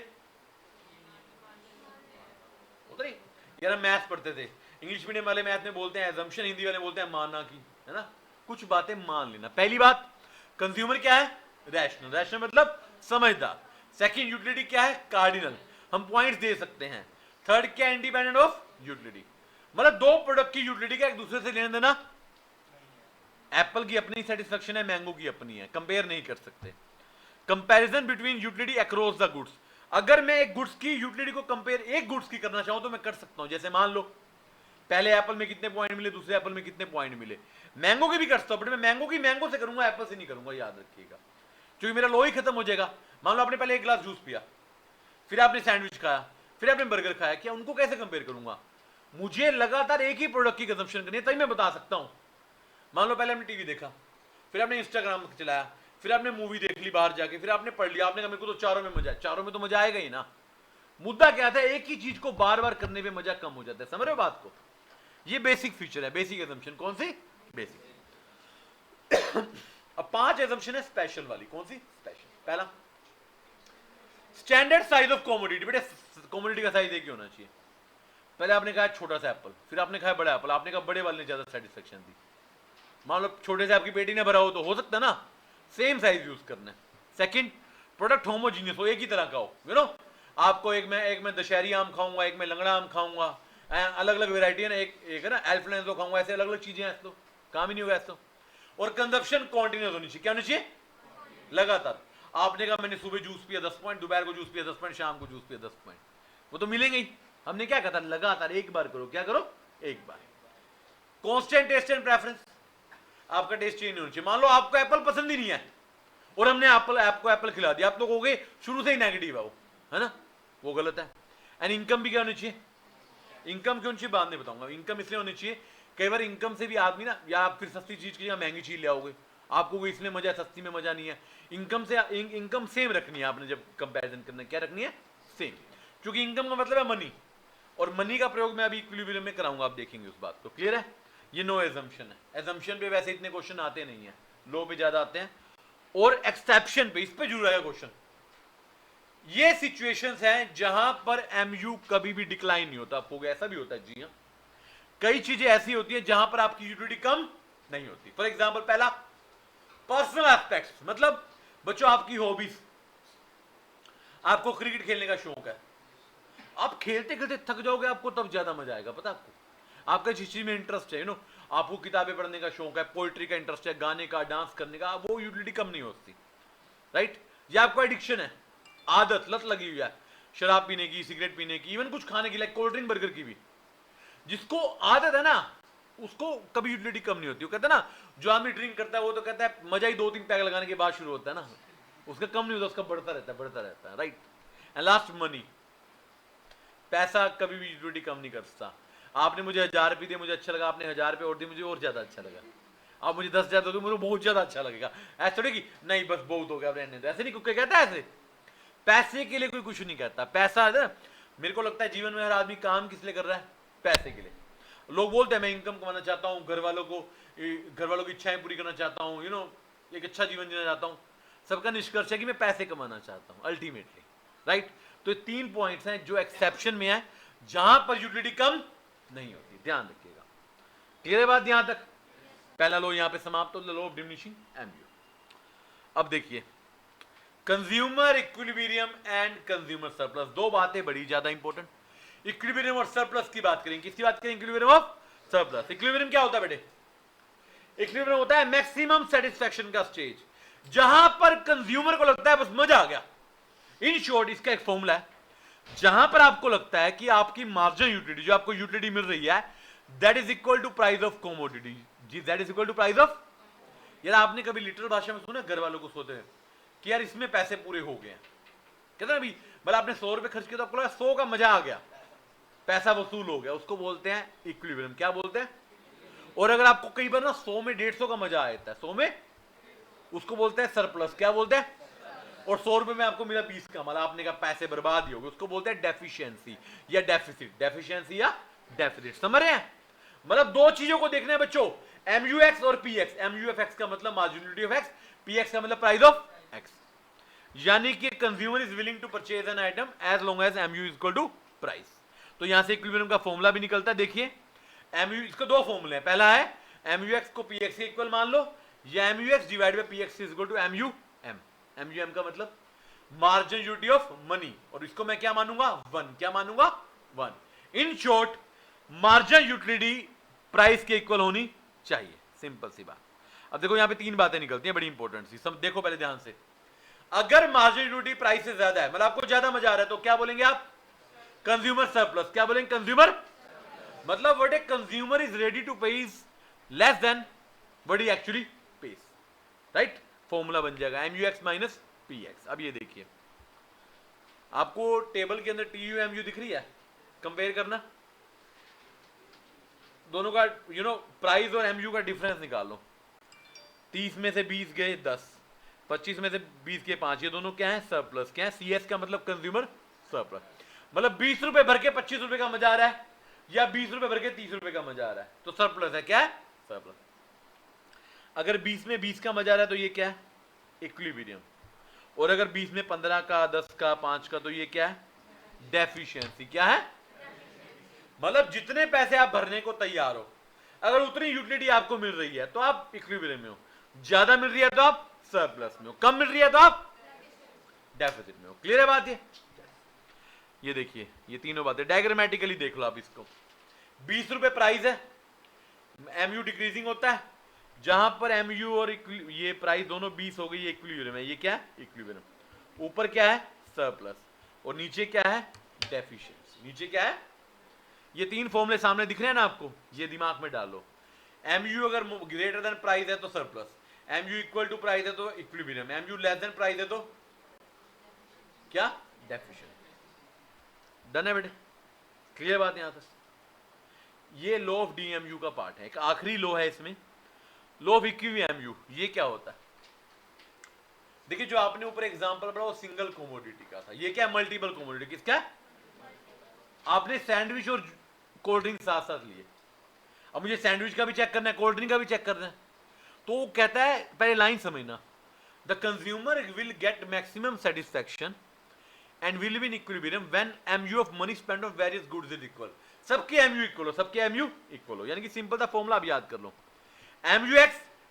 होता नहीं यार, हम मैथ पढ़ते थे, इंग्लिश मीडियम वाले मैथ में बोलते हैं एजम्पशन, हिंदी वाले बोलते हैं मानना की, है ना। कुछ बातें मान लेना। पहली बात, कंज्यूमर क्या है? रैशनल। रैशनल मतलब समझदार। सेकंड, यूटिलिटी क्या है? कार्डिनल। हम पॉइंट्स दे सकते हैं। थर्ड क्या? Independent of utility. मतलब दो प्रोडक्ट की यूटिलिटी का एक दूसरे से लेना देना, एप्पल की अपनी सेटिस्फेक्शन है, मैंगो की अपनी है, कंपेयर नहीं कर सकते। Comparison between utility across the goods, अगर मैं एक गुड्स की यूटिलिटी को कंपेयर एक गुड्स की करना चाहूं तो मैं कर सकता हूं। जैसे मान लो पहले एप्पल में कितने पॉइंट मिले, दूसरे एप्पल में कितने पॉइंट मिले, मैंगो की भी कर सकता हूं, बट मैं मैंगो की मैंगो से करूंगा, एप्पल से नहीं करूंगा, याद रखिएगा, क्योंकि मेरा लो ही खत्म हो जाएगा। मान लो आपने पहले एक गिलास जूस पिया, फिर आपने सैंडविच खाया, फिर आपने बर्गर खाया, क्या उनको कैसे कंपेयर करूंगा? मुझे लगातार एक ही प्रोडक्ट की कंजम्पशन करनी है, तभी मैं बता सकता हूं। मान लो पहले आपने टीवी देखा, फिर आपने इंस्टाग्राम चलाया, फिर आपने मूवी देख ली बाहर जाके, फिर आपने पढ़ लिया, आपने कहा मेरे को तो चारों में मजा है, चारों में तो मजा आएगा ही ना। मुद्दा क्या था, एक ही चीज को बार बार करने पे मजा कम हो जाता है, समझ रहे हो बात को? ये बेसिक फीचर है, बेसिक एजम्पशन। कौन सी? बेसिक। अब 5 एजम्पशन है स्पेशल वाली। कौन सी? स्पेशल। पहला, स्टैंडर्ड साइज ऑफ कॉमोडिटी। बेटे कॉमोडिटी का साइज एक ही होना चाहिए। पहले आपने कहा छोटा सा एप्पल, फिर आपने कहा बड़ा एप्पल, आपने कहा बड़े वाले ने ज्यादा सेटिस्फेक्शन दी। मान लो छोटे से आपकी पेटी ने भरा हो तो हो सकता है ना, सेम साइज यूज करना है। सेकंड, प्रोडक्ट होमोजीनियस हो, एक ही तरह का हो, यू नो। आपको एक मैं दशहरी आम खाऊंगा, एक मैं लंगड़ा आम खाऊंगा, अलग अलग वेरायटी है ना, एक है ना एल्फ्रेंसो खाऊंगा, ऐसे अलग अलग चीजें हैं, तो काम ही नहीं होगा ऐसा। और कंजप्शन कॉन्टिन्यूस होनी चाहिए। क्या होनी चाहिए? लगातार। आपने कहा मैंने सुबह जूस पिया 10 पॉइंट, दोपहर को जूस पिया 10 पॉइंट, शाम को जूस पिया 10 पॉइंट, वो तो मिलेंगे ही। हमने क्या कहा था? लगातार एक बार करो। क्या करो? एक बार। कॉन्स्टेंट टेस्ट एंड प्रेफरेंस, आपका टेस्ट चेंज नहीं होना चाहिए। मान लो आपको एप्पल पसंद ही नहीं है और हमने आपको एप्पल खिला दिया, आप तो कहोगे शुरू से ही नेगेटिव है वो, है ना, वो गलत है। एंड इनकम भी क्या होनी चाहिए? इनकम क्यों चाहिए बाद में बताऊंगा। इनकम इसलिए होनी चाहिए, कई बार इनकम से भी आदमी ना, या आप फिर सस्ती चीज की जगह महंगी चीज ले आओगे, आपको कोई इसलिए मजा है, सस्ती में मजा नहीं है। इनकम से इनकम सेम रखनी है आपने, जब कंपैरिजन करना है क्या रखनी है? सेम, क्योंकि इनकम का मतलब है मनी, और मनी का प्रयोग मैं अभी इक्विलिब्रियम में कराऊंगा, आप देखेंगे उस बात को। क्लियर है? ये नो एजम्पशन है। एजम्पशन पे वैसे इतने क्वेश्चन आते नहीं है, लो पे ज्यादा आते हैं, और एक्सेप्शन पे, इस पे जरूर आएगा क्वेश्चन। ये सिचुएशंस हैं जहां पर एमयू कभी भी डिक्लाइन नहीं होता। आपको ऐसा भी होता है, जी हाँ, कई चीजें ऐसी होती हैं जहां पर आपकी यूटिलिटी कम नहीं होती। फॉर एग्जाम्पल, पहला पर्सनल एस्पेक्ट्स, मतलब बच्चों आपकी हॉबीज, आपको क्रिकेट खेलने का शौक है, आप खेलते खेलते थक जाओगे, आपको तब ज्यादा मजा आएगा, पता आपको। आपका जिस चीज में इंटरेस्ट है, यू नो, आपको किताबें पढ़ने का शौक है, पोइट्री का इंटरेस्ट है, गाने का, डांस करने का, वो यूटिलिटी कम नहीं होती, राइट। या आपको एडिक्शन है, आदत, लत लगी हुई है शराब पीने की, सिगरेट पीने की, इवन कुछ खाने की, लाइक कोल्ड ड्रिंक, बर्गर की भी, जिसको आदत है ना, उसको कभी यूटिलिटी कम नहीं होती। वो कहता है ना, जो आदमी ड्रिंक करता है वो तो कहता है मजा ही 2-3 पैक लगाने के बाद शुरू होता है ना, उसका कम नहीं होता, उसका बढ़ता रहता है, राइट। एंड लास्ट, मनी, पैसा कभी भी यूटिलिटी कम नहीं कर सकता। आपने मुझे 1000 रुपये दिए, मुझे अच्छा लगा, आपने 1000 रुपये और दिए, मुझे और ज्यादा अच्छा लगा। आप मुझे 10,000 दोगे, मुझे बहुत ज्यादा अच्छा लगेगा। ऐसा थोड़ी कि नहीं बस बहुत हो गया, रहने दो, ऐसे नहीं कोई कहता है। ऐसे पैसे के लिए कोई कुछ नहीं कहता। पैसा है ना, मेरे को लगता है जीवन में हर आदमी काम किस लिए कर रहा है? पैसे के लिए। लोग बोलते हैं मैं इनकम कमाना चाहता हूँ, घर वालों की इच्छाएं पूरी करना चाहता हूँ, यू नो, एक अच्छा जीवन जीना चाहता हूँ। सबका निष्कर्ष है कि मैं पैसे कमाना चाहता हूँ अल्टीमेटली, राइट। तो ये 3 पॉइंट्स हैं जो एक्सेप्शन में है, जहां पर यूटिलिटी कम नहीं होती, ध्यान रखिएगा। क्लियर है बात यहां तक? पहला लो यहां पे समाप्त हो, लो ऑफ डिमिनिशिंग एमयू। अब देखिए, consumer equilibrium and consumer surplus, दो बातें बड़ी ज्यादा इंपॉर्टेंट। इक्विलिब्रियम और सरप्लस की बात करेंगे। किसकी बात करेंगे? Equilibrium of surplus. इक्विलिब्रियम क्या होता है बेटे? इक्विलिब्रियम होता है मैक्सिमम सेटिस्फेक्शन का स्टेज, जहां पर कंज्यूमर को लगता है बस मजा आ गया। इन शॉर्ट इसका एक फॉर्मूला है, जहां पर आपको लगता है कि आपकी मार्जिनल यूटिलिटी, जो आपको यूटिलिटी मिल रही है, that is equal to price of commodity. जी, that is equal to price of. यार आपने कभी लिटरल भाषा में सुना घर वालों को सोते हैं कि यार इसमें पैसे पूरे हो गए हैं, कहते हैं अभी मतलब आपने 100 रुपए खर्च किया तो आपको लगा 100 का मजा आ गया, पैसा वसूल हो गया, उसको बोलते हैं इक्विलिब्रियम। क्या बोलते हैं? और अगर आपको कई बार ना 100 में 150 का मजा आता है, 100 में, उसको बोलते हैं सरप्लस। क्या बोलते हैं? और 100 रुपए में आपको मिला 20 का, मतलब आपने कहा पैसे बर्बाद ही हो गए, उसको बोलते हैं डेफिशिएंसी या डेफिसिट। डेफिशिएंसी या डेफिसिट, समझ रहे हैं? मतलब दो चीजों को देखना है बच्चों, MUX और PX। MUFX का मतलब मार्जिनलिटी ऑफ एक्स, PX का मतलब प्राइस ऑफ एक्स। यानी कि consumer is willing to purchase an item as long as MU is equal to price. तो यहां से इक्विलिब्रियम का फॉर्मूला भी निकलता है। देखिए, MU, इसके दो फॉर्मूले हैं। पहला है MUX को PX के इक्वल मान लो, या MUX divide by PX is equal to MUM। MUM का मतलब मार्जिन यूटिलिटी ऑफ मनी, और इसको मैं क्या मानूंगा? 1। क्या मानूंगा? 1। In short, margin utility price के इक्वल होनी चाहिए, सिंपल सी बात। अब देखो यहां पे तीन बातें निकलती हैं बड़ी इंपॉर्टेंट सी, सब देखो पहले ध्यान से। अगर मार्जिन यूटिलिटी प्राइस से ज्यादा है, मतलब आपको ज्यादा मजा आ रहा है, तो क्या बोलेंगे आप? Consumer surplus. क्या बोलेंगे? कंज्यूमर, मतलब what a consumer is ready to pay is less than what he actually pays, right? Formula बन जाएगा MUX माइनस PX। अब ये देखिए, आपको टेबल के अंदर TU MU दिख रही है, कंपेयर करना दोनों का, प्राइस और MU का डिफरेंस निकाल लो। 30 में से 20 गए 10, 25 में से 20 गए 5, ये दोनों क्या है? सरप्लस। क्या है? CS का मतलब कंज्यूमर सरप्लस। मतलब 20 रुपए भर के 25 रुपए का मजा आ रहा है, या 20 रुपए भर के 30 रुपए का मजा आ रहा है, तो सरप्लस है। क्या है? सरप्लस। अगर 20 में 20 का मजा आ रहा है तो ये क्या है? इक्विलिब्रियम। और अगर 20 में 15 का, 10 का, 5 का, तो ये क्या है? डेफिशिएंसी। क्या है? मतलब जितने पैसे आप भरने को तैयार हो, अगर उतनी यूटिलिटी आपको मिल रही है तो आप इक्विलिब्रियम में हो, ज्यादा मिल रही है तो आप सरप्लस में हो, कम मिल रही है तो आप डेफिसिट में हो। क्लियर है बात? ये देखिए, ये तीनों बातें डायग्रामेटिकली देख लो आप इसको। 20 रुपए प्राइस है, MU डिक्रीजिंग होता है, जहां पर MU और ये प्राइस दोनों 20 हो गई, ये इक्विलिब्रियम है। ये क्या है? इक्विलिब्रियम। ऊपर क्या है? सरप्लस। और नीचे क्या है? डेफिशिएंसी। नीचे क्या है? ये तीन फॉर्मूले सामने दिख रहे हैं ना आपको, ये दिमाग में डालो। MU अगर ग्रेटर देन प्राइस है तो surplus, MU equal to price है तो equilibrium, MU less then price है तो क्या? डेफिशिएंसी। डन है बेटे? क्लियर बात यहां तक? ये लॉ ऑफ DMU का पार्ट है, एक आखिरी लॉ है इसमें, लॉ ऑफ इक्विलिब्रियम। ये क्या होता है? देखिए, जो आपने ऊपर एग्जांपल पढ़ा वो सिंगल कमोडिटी का था, ये क्या? Multiple commodity. किसका? आपने सैंडविच और कोल्ड ड्रिंक साथ साथ लिए। अब मुझे सैंडविच का भी चेक करना है, कोल्ड ड्रिंक का भी चेक करना है, तो वो कहता है, पहले लाइन समझना, the consumer will get maximum satisfaction and will be in equilibrium when MU of money spend on various goods is equal. सबके MU इक्वल हो, सबके MU इक्वल हो, यानी कि सिंपल सा फॉर्मूला आप याद कर लो, MUX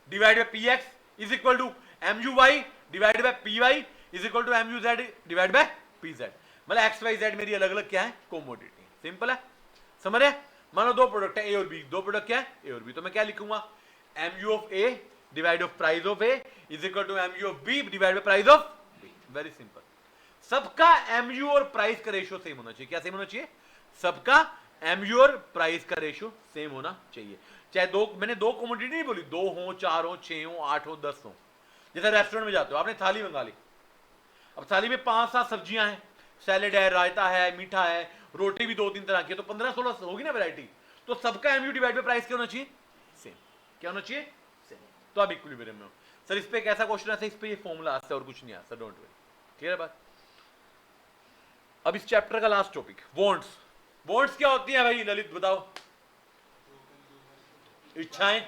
divide by PX is equal to MUY divide by PY is equal to MUZ divide by PZ। मतलब XYZ मेरी अलग अलग क्या है? कोमोडिटी। सिंपल है, समझ रहे? मानो दो प्रोडक्ट है A और B, दो प्रोडक्ट क्या है? A और B, तो मैं क्या लिखूंगा? MU of A divide of price of A is equal to MU of B divide by price of B। Very simple. सबका MU और प्राइस का रेशियो सेम होना चाहिए। क्या सेम होना चाहिए? सबका MU और प्राइस का रेशियो सेम होना चाहिए। चाहे दो, मैंने दो कमोडिटी नहीं बोली, 2 हो, 4 हो, 6 हो, 8 हो, 10 हो। जैसे रेस्टोरेंट में जाते हो, आपने थाली मंगा ली, अब थाली में 5-7 सब्जियां हैं, सैलेड है, रायता है, मीठा है, रोटी भी 2-3 तरह की, तो 15-16 होगी ना वैरायटी। तो सबका MU डिवाइड बाय प्राइस क्या होना चाहिए? सेम। क्या होना चाहिए? सेम। तो आप इक्विलिब्रियम में हो। सर इस पे एक ऐसा क्वेश्चन आता है, इस पे ये फॉर्मूला आता है और कुछ नहीं आता, डोंट वरी। क्लियर है बात? अब इस चैप्टर का लास्ट टॉपिक, वॉन्ट्स। वॉन्ट्स क्या होती है भाई ललित, बताओ? इच्छाएं।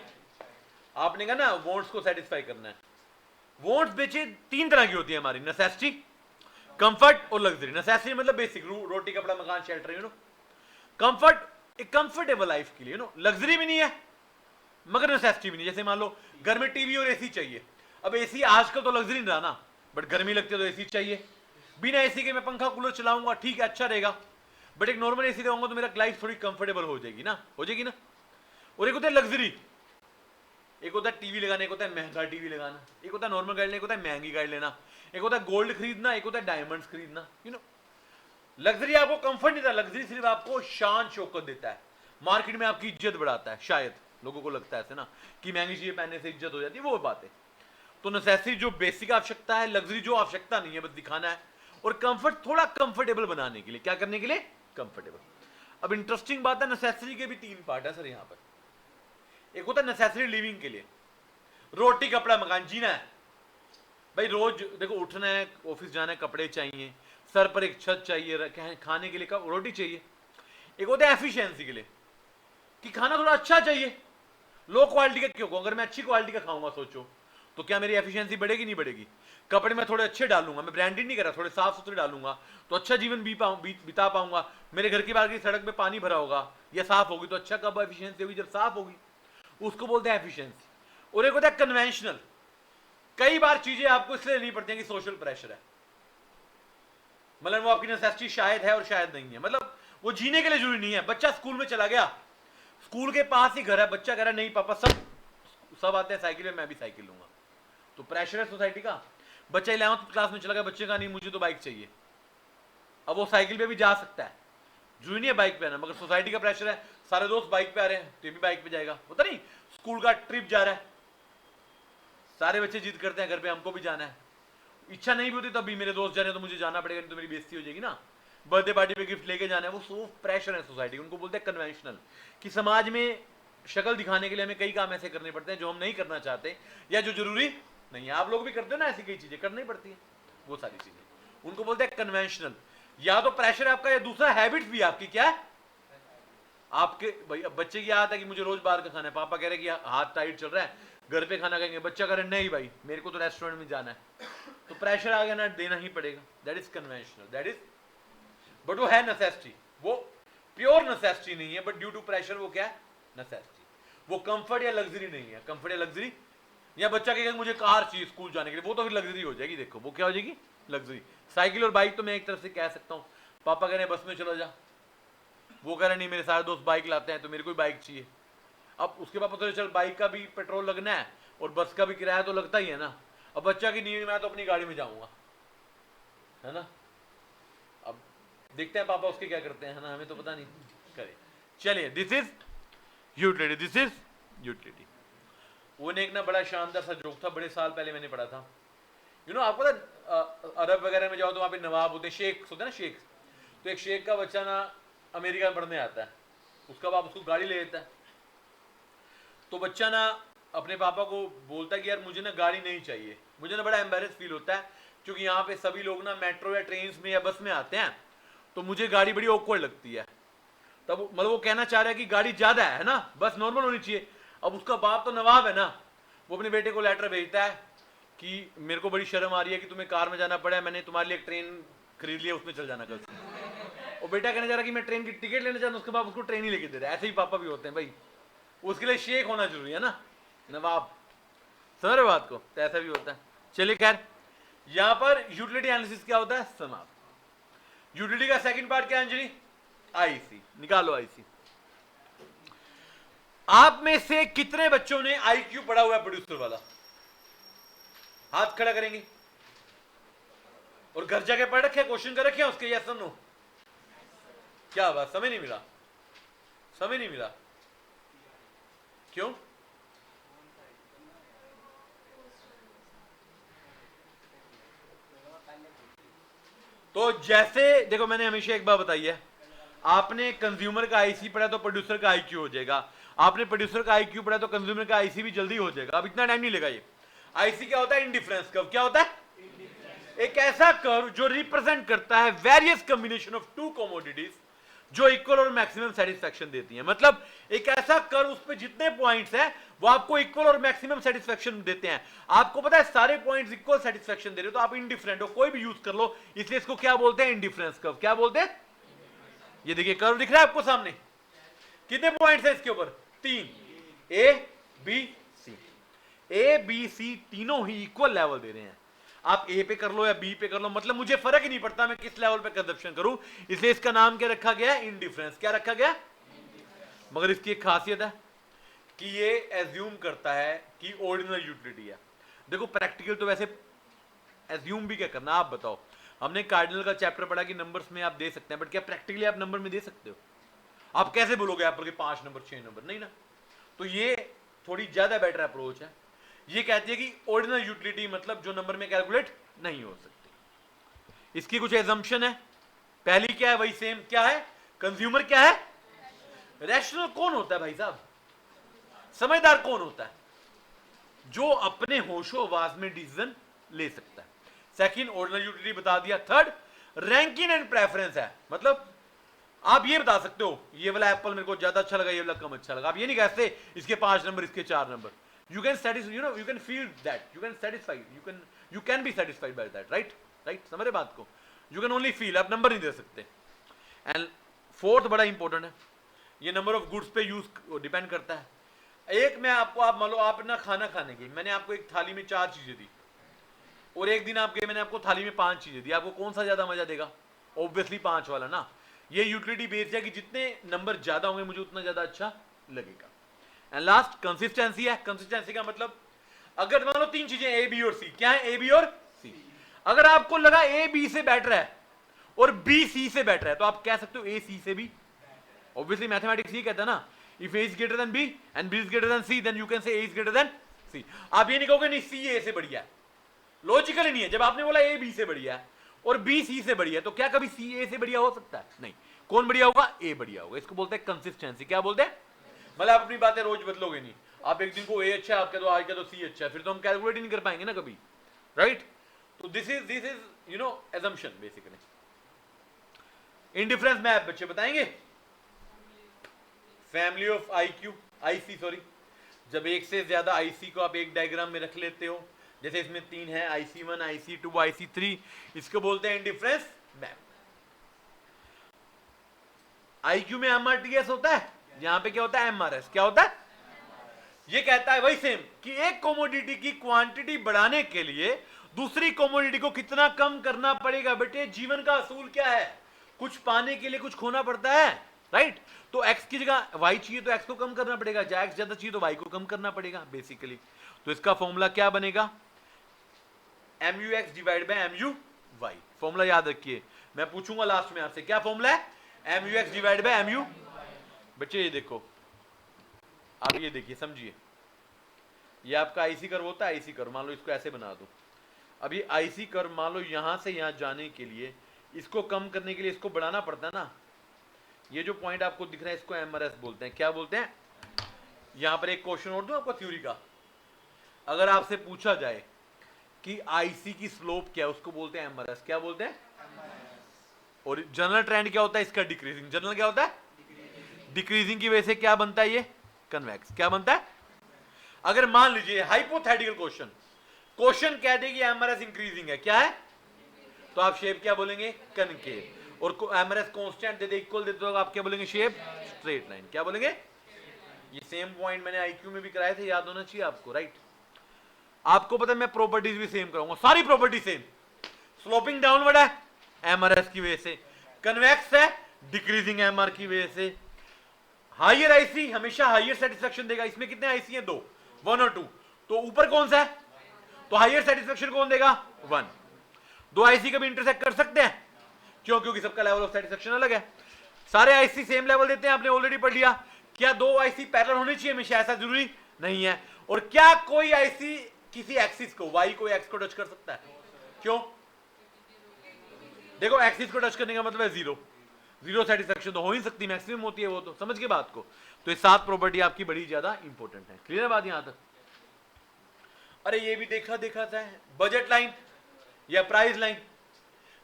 आपने कहा ना वॉन्ट्स को सेटिस्फाई करना है। वॉन्ट्स बेचे 3 तरह की होती है हमारी, नेसेसिटी, कंफर्ट और लग्जरी। नेसेसिटी मतलब बेसिक, रोटी कपड़ा मकान शेल्टर, कंफर्ट एक कंफर्टेबल लाइफ के लिए, लग्जरी भी नहीं है मगर नेसेसिटी भी नहीं। जैसे मान लो घर में टीवी और एसी चाहिए। अब एसी आजकल तो लग्जरी नहीं रहा ना, बट गर्मी लगती है तो एसी चाहिए। बिना एसी के मैं पंखा कूलर चलाऊंगा, ठीक है, अच्छा रहेगा, बट एक नॉर्मल एसी लगाऊंगा तो मेरा लाइफ थोड़ी कंफर्टेबल हो जाएगी ना, हो जाएगी ना। और एक होता है लग्जरी, एक होता है टीवी लगाना, एक होता है महंगा टीवी लगाना, एक होता है नॉर्मल गाड़ी लेना, एक होता है महंगी गाड़ी लेना, एक होता है गोल्ड खरीदना, एक होता है डायमंड्स खरीदना। लग्जरी आपको कंफर्ट नहीं देता, लग्जरी सिर्फ आपको शान शौकत देता है, मार्केट में आपकी इज्जत बढ़ाता है। शायद लोगों को लगता है ऐसे ना कि महंगी चीजें पहनने से इज्जत हो जाती है, वो बात है। तो नेसेसिटी जो बेसिक आवश्यकता है, लग्जरी जो आवश्यकता नहीं है, बस दिखाना है, और कंफर्ट थोड़ा कंफर्टेबल बनाने के लिए। क्या करने के लिए? कंफर्टेबल। अब इंटरेस्टिंग बात है, नेसेसिटी के भी 3 पार्ट है सर यहाँ पर। एक होता है नेसेसरी लिविंग के लिए, रोटी कपड़ा मकान, जीना है भाई, रोज देखो उठना है, ऑफिस जाना है, कपड़े चाहिए, सर पर एक छत चाहिए, खाने के लिए रोटी चाहिए। एक होता है एफिशिएंसी के लिए कि खाना थोड़ा अच्छा चाहिए, लो क्वालिटी का क्यों, अगर मैं अच्छी क्वालिटी का खाऊंगा सोचो तो क्या मेरी एफिशिएंसी बढ़ेगी? नहीं बढ़ेगी। कपड़े में थोड़े अच्छे डालूंगा, मैं ब्रांडेड नहीं कर रहा, थोड़े साफ सुथरे डालूंगा तो अच्छा जीवन बिता पाऊंगा। मेरे घर के बाहर की सड़क में पानी भरा होगा या साफ होगी तो अच्छा कब एफिशिएंसी होगी? जब साफ होगी, उसको बोलते हैं एफिशिएंसी। और एक होता है कन्वेंशनल, कई बार चीजें आपको इसलिए लेनी पड़ती है कि सोशल प्रेशर है, मतलब वो आपकी नेसेसिटी शायद है और शायद नहीं है, मतलब वो जीने के लिए जरूरी नहीं है। बच्चा स्कूल में चला गया, स्कूल के पास ही घर है, बच्चा कह रहा है नहीं पापा सब आते हैं साइकिल में, मैं भी साइकिल लूंगा, तो प्रेशर है सोसाइटी का। बच्चा 11th क्लास में चला गया, बच्चे का नहीं मुझे तो बाइक चाहिए, अब वो साइकिल पे भी जा सकता है, जरूरी नहीं है बाइक पे आना, मगर सोसाइटी का प्रेशर है, सारे दोस्त बाइक पे आ रहे हैं तो ये भी बाइक पे जाएगा, होता नहीं। स्कूल का ट्रिप जा रहा है, सारे बच्चे जिद करते हैं घर पे हमको भी जाना है, इच्छा नहीं भी होती तब भी मेरे दोस्त जा रहे हैं तो मुझे जाना पड़ेगा, नहीं तो मेरी बेइज्जती हो जाएगी ना। बर्थडे पार्टी पे गिफ्ट लेके जाना है, वो सो प्रेशर है सोसाइटी, उनको बोलते हैं कन्वेंशनल, कि समाज में शक्ल दिखाने के लिए हमें कई काम ऐसे करने पड़ते हैं जो हम नहीं करना चाहते या जो जरूरी नहीं है। आप लोग भी करते हो ना ऐसी कई चीजें, करनी पड़ती है वो सारी चीजें, उनको बोलते हैं कन्वेंशनल। या तो प्रेशर है आपका, या दूसरा हैबिट भी आपकी क्या है, आपके भाई बच्चे की आदत है कि मुझे रोज बाहर का खाना है, पापा कह रहे हैं कि हाथ टाइट चल रहा है घर पे खाना खाएंगे, बच्चा कह रहा है नहीं भाई मेरे को तो रेस्टोरेंट में जाना है, तो प्रेशर आ गया ना, देना ही पड़ेगा, that is conventional, that is, but वो है नेसेसिटी, वो प्योर नेसेसिटी नहीं है, बट ड्यू टू प्रेशर वो क्या है, नेसेसिटी, वो कंफर्ट या लग्जरी नहीं है, कंफर्ट या लग्जरी, या बच्चा कहेगा मुझे कार चाहिए स्कूल जाने के लिए, वो तो फिर लग्जरी हो जाएगी, देखो वो क्या हो जाएगी, लग्जरी। साइकिल और बाइक तो मैं एक तरफ से कह सकता हूँ, पापा कह रहे हैं बस में चलो जा, वो कह रहे नहीं मेरे सारे दोस्त बाइक लाते हैं तो मेरे को भी बाइक चाहिए, अब उसके बाद पता चल बाइक का भी पेट्रोल लगना है और बस का भी किराया तो लगता ही है ना, अब बच्चा की नींद, मैं तो अपनी गाड़ी में जाऊंगा, है ना, अब देखते हैं पापा उसके क्या करते हैं, है ना, हमें तो पता नहीं करे। चलिए, this is utility, this is utility. वो ने एक ना बड़ा शानदार सा जोक था, बड़े साल पहले मैंने पढ़ा था, यू नो आपको पता अरब वगैरह में जाओ तो वहाँ पे नवाब होते हैं, शेख होते हैं ना, शेख, तो एक शेख का बच्चा ना अमेरिका में पढ़ने आता है, उसका बाप उसको गाड़ी ले लेता है, तो बच्चा ना अपने पापा को बोलता है कि यार मुझे ना गाड़ी नहीं चाहिए, मुझे ना बड़ा एम्बेरस फील होता है क्योंकि यहाँ पे सभी लोग ना मेट्रो या ट्रेन में या बस में आते हैं, तो मुझे गाड़ी बड़ी ऑकवर्ड लगती है। तब मतलब वो कहना चाह रहा है कि गाड़ी ज्यादा है ना, बस नॉर्मल होनी चाहिए। अब उसका बाप तो नवाब है ना, वो अपने बेटे को लेटर भेजता है कि मेरे को बड़ी शर्म आ रही है कि तुम्हें कार में जाना पड़ा, मैंने तुम्हारे लिए एक ट्रेन खरीद लिया, उसमें चल जाना कल से। और बेटा कहने जा रहा है कि मैं ट्रेन की टिकट लेना चाहता हूँ, उसके बाद उसको ट्रेन ही लेके दे रहा है। ऐसे ही पापा भी होते हैं भाई, उसके लिए शेख होना जरूरी है ना, नवाब, समझ रहे बात को, तो ऐसा भी होता है। चलिए खैर, यहां पर यूटिलिटी एनालिसिस क्या होता है, समाप्त। यूटिलिटी का सेकंड पार्ट क्या है अंजलि, आईसी, निकालो आईसी। आप में से कितने बच्चों ने आईक्यू पढ़ा हुआ है प्रोड्यूसर वाला, हाथ खड़ा करेंगे, और घर जाके पढ़ रखे, क्वेश्चन कर रखे उसके, यस और नो, क्या बात, समय नहीं मिला, समय नहीं मिला, क्यों? तो जैसे देखो मैंने हमेशा एक बात बताई है, आपने कंज्यूमर का आईसी पढ़ा तो प्रोड्यूसर का आईक्यू हो जाएगा, आपने प्रोड्यूसर का आईक्यू पढ़ा तो कंज्यूमर का आईसी भी जल्दी हो जाएगा, अब इतना टाइम नहीं लेगा। ये आईसी क्या होता है, इंडिफरेंस कर्व, क्या होता है, एक ऐसा कर्व जो रिप्रेजेंट करता है various combination of to commodities जो इक्वल और मैक्सिमम सेटिस्फैक्शन देती है। मतलब एक ऐसा कर्व, उस पे जितने पॉइंट्स हैं वो आपको इक्वल और मैक्सिमम सेटिस्फैक्शन देते हैं। आपको पता है सारे पॉइंट्स इक्वल सेटिस्फैक्शन दे रहे हो तो आप इंडिफरेंट हो, कोई भी यूज कर लो, इसलिए इसको क्या बोलते हैं, इंडिफरेंस कर्व। क्या बोलते हैं, ये देखिए कर्व दिख रहा है आपको सामने, कितने पॉइंट्स हैं इसके ऊपर, 3, A B C, A B C तीनों ही इक्वल लेवल दे रहे हैं। आप ए पे कर लो या बी पे कर लो, मतलब मुझे फर्क ही नहीं पड़ता मैं किस लेवल पे कंजप्शन करूं, इसलिए इसका नाम क्या रखा गया, इंडिफरेंस। क्या रखा गया, मगर इसकी एक खासियत है कि ये एज्यूम करता है कि ऑर्डिनल यूटिलिटी है। देखो प्रैक्टिकल तो वैसे एज्यूम भी क्या करना, आप बताओ, हमने कार्डिनल का चैप्टर पढ़ा कि नंबर्स में आप दे सकते हैं, बट क्या प्रैक्टिकली आप नंबर में दे सकते हो? आप कैसे बोलोगे एप्पल के 5 नंबर 6 नंबर, नहीं ना। तो ये थोड़ी ज्यादा बेटर अप्रोच है, ये कहती है कि ऑर्डिनल यूटिलिटी मतलब जो नंबर में कैलकुलेट नहीं हो सकती। इसकी कुछ एजम्पशन है, पहली क्या है, वही सेम, क्या है, कंज्यूमर क्या है, रैशनल कौन होता है भाई साहब, समझदार कौन होता है, जो अपने होशो आवाज में डिसीजन ले सकता है। सेकंड ऑर्डिनल यूटिलिटी बता दिया। थर्ड रैंकिंग एंड प्रेफरेंस है, मतलब आप ये बता सकते हो ये वाला एप्पल मेरे को ज्यादा अच्छा लगा, ये वाला कम अच्छा लगा। आप ये नहीं कहते इसके 5 नंबर इसके 4 number. You can satisfy, you know, you can feel that, you can satisfy, you can be satisfied by that, right? समझ रहे बात को, you can only feel, आप नंबर नहीं दे सकते। एंड फोर्थ बड़ा इंपॉर्टेंट है, ये नंबर ऑफ गुड्स पे यूज डिपेंड करता है। एक मैं आपको, आप मान लो आप ना खाना खाने गए, मैंने आपको एक थाली में 4 चीजें दी, और एक दिन आप गए मैंने आपको थाली में 5 चीजें दी, आपको कौन सा ज्यादा मजा देगा? ऑब्वियसली 5 वाला ना। ये यूटिलिटी बेस्ड है कि जितने नंबर ज्यादा होंगे मुझे उतना ज्यादा अच्छा लगेगा। एंड लास्ट कंसिस्टेंसी है। कंसिस्टेंसी का मतलब अगर मान लो तीन चीजें ए बी और सी, क्या है ए बी और सी, अगर आपको लगा ए बी से बेटर है और बी सी से बेटर है तो आप कह सकते हो ए सी से भी। ऑब्वियसली मैथमेटिक्स ये कहता है ना, if A is greater than B and B is greater than C then you can say A is greater than C. आप ये नहीं कहोगे नहीं सी ए से बढ़िया है, लॉजिकली नहीं है। जब आपने बोला ए बी से बढ़िया है और बी सी से बढ़िया है तो क्या कभी सी ए से बढ़िया हो सकता है? नहीं। कौन बढ़िया होगा? ए बढ़िया होगा। इसको बोलते हैं कंसिस्टेंसी। क्या बोलते हैं? मतलब आप अपनी बातें रोज बदलोगे नहीं। आप एक दिन को ए अच्छा है, आप कह दो आज कह दो सी अच्छा है, फिर तो हम कैलकुलेट ही नहीं कर पाएंगे ना कभी, राइट? तो this is you know assumption basically. Indifference map बच्चे बताएंगे। Family of IQ IC sorry, जब एक से ज्यादा आईसी को आप एक डायग्राम में रख लेते हो, जैसे इसमें तीन है IC1 IC2 IC3, इसको बोलते हैं इंडिफरेंस मैप। आईक्यू में MRTS होता है, यहां पे क्या होता है? MRS। क्या होता है? ये कहता है वही सेम कि एक कमोडिटी की क्वांटिटी बढ़ाने के लिए दूसरी कमोडिटी को कितना कम करना पड़ेगा। बेटे जीवन का असूल क्या है? कुछ पाने के लिए कुछ खोना पड़ता है, राइट? तो x की जगह y चाहिए तो x को कम करना पड़ेगा, या x ज्यादा चाहिए तो y को कम करना पड़ेगा बेसिकली। तो इसका फॉर्मूला क्या बनेगा? MUX divide bye MUY। Formula याद रखिए, मैं पूछूंगा लास्ट में आपसे क्या फॉर्मूला है? MUX divide bye MU। बच्चे ये देखो, आप ये देखिए समझिए, ये आपका आईसी कर्व होता है। आईसी कर्व मान लो इसको ऐसे बना दो। अब ये आईसी कर्व मान लो यहां से यहां जाने के लिए, इसको कम करने के लिए इसको बढ़ाना पड़ता है ना। ये जो पॉइंट आपको दिख रहा है इसको MRS बोलते हैं। क्या बोलते हैं? यहां पर एक क्वेश्चन और दूं आपको थ्योरी का। अगर आपसे पूछा जाए कि आईसी की स्लोप क्या है, उसको बोलते हैं MRS। क्या बोलते हैं? और जनरल ट्रेंड क्या होता है इसका? डिक्रीजिंग। जनरल क्या होता है? डिक्रीजिंग की वजह से क्या बनता है? ये कन्वेक्स। क्या बनता है? अगर मान लीजिए हाइपोथेटिकल क्वेश्चन कह दे कि MRS इंक्रीजिंग है, क्या है? तो आप शेप क्या बोलेंगे? कनकेव। और MRS कांस्टेंट दे दे, इक्वल दे दो, आप क्या बोलेंगे? Shape straight line. क्या बोलेंगे? ये सेम पॉइंट मैंने आईक्यू में भी कराए थे, याद होना चाहिए आपको, राइट? आपको पता है मैं प्रॉपर्टीज भी सेम कराऊंगा, सारी प्रॉपर्टी सेम। स्लोपिंग डाउनवर्ड है MRS की वजह से, कन्वेक्स है डिक्रीजिंग MR की वजह से। हायर आईसी हमेशा हायर सेटिस्फेक्शन देगा। इसमें कितने आईसी हैं? 2, 1 और 2। तो ऊपर कौन सा है? तो हायर सेटिस्फेक्शन कौन देगा? 1। दो आईसी कभी इंटरसेक्ट कर सकते हैं? क्यों? क्योंकि सबका लेवल ऑफ सेटिस्फेक्शन अलग है। सारे आईसी सेम लेवल देते हैं, आपने ऑलरेडी पढ़ लिया। क्या दो आईसी पैरेलल होने चाहिए हमेशा? ऐसा जरूरी नहीं है। और क्या कोई आईसी किसी एक्सिस को, वाई को एक्स को टच कर सकता है? क्यों? देखो एक्सिस को टच करने का मतलब है जीरो सेटिस्फेक्शन तो हो ही सकती, मैक्सिमम होती है वो। तो समझ के बात को। तो ये 7 प्रॉपर्टी आपकी बड़ी ज्यादा इंपॉर्टेंट है। क्लियर है बात यहां तक? अरे ये भी देखा था बजट लाइन या प्राइस लाइन,